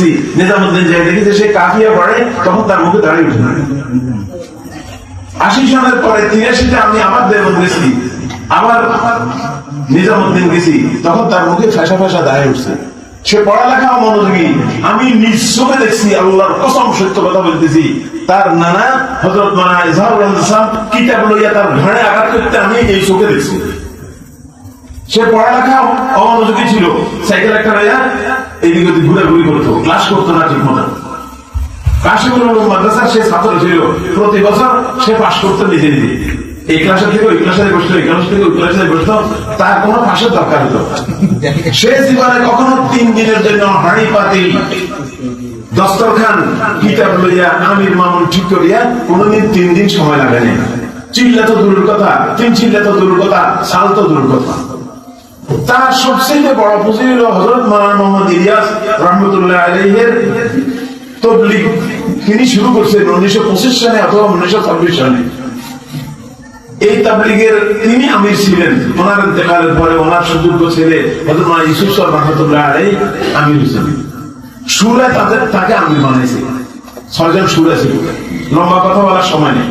দেখছি, নিজামুদ্দিন যাই দেখি যে সে কাফিয়া পড়ে, তখন তার মুখে দাঁড়িয়ে উঠে না। 80 সনের পরে 83-তে আমি আবার দেওবন্দ গেছি, আবার নিজামুদ্দিন গেছি, তখন তার মুখে ফেসা ফেসা দাঁড়িয়ে উঠছে। সে পড়ালেখা মনোযোগী, আমি নিজ চোখে দেখছি, আল্লাহর কসম সত্য কথা বলতেছি, তার নানা হযরত মাওলানা ইজহারুল ইসলাম কিতাব লইয়া তার ঘাড়ে আঘাত করতে আমি এই চোখে দেখছি। সে পড়ালেখা অমনোযোগী ছিল, সাইকেল একটা লইয়া এইদিকে ওদিকে ঘুরাঘুরি করতো, ক্লাস করতো না ঠিক মতো। কাশিমুল উলুম মাদ্রাসার সে ছাত্র ছিল, প্রতি বছর সে পাশ করতো নিজে নিজে, এই ক্লাসের থেকে ওই ক্লাসে বসতো, এই ক্লাস থেকে ওই ক্লাসে বসতো, তার কোনো পাশের দরকার হতো। সে জীবনে কখনো 3 দিনের জন্য হাঁড়ি পাতিল দস্তরখান কিতাব লইয়া আমির মামুন ঠিক করিয়া কোনদিন 3 দিন সময় লাগেনি। চিল্লা তো দূরের কথা, 3 চিল্লা তো দূরের কথা, সাল তো দূরের কথা। তার সবচেয়ে বড় পুঁজি হল হযরত মাওলানা মুহাম্মদ ইলিয়াস রাহমাতুল্লাহ আলাইহির তাবলীগ। তিনি শুরু করছেন 1925 সালে অথবা 1926 সালে। এই তাবলীগের তিনি আমির ছিলেন। ওনার ইন্তেকালের পরে ওনার সুযোগ্য ছেলে হযরত মাওলানা ইউসুফ সাহেব রাহমাতুল্লাহ আলাইহি আমির ছিলেন। সুরে তাকে আমির বানাইছে। 6 জন সুরে ছিল, লম্বা কথা বলার সময় নেই।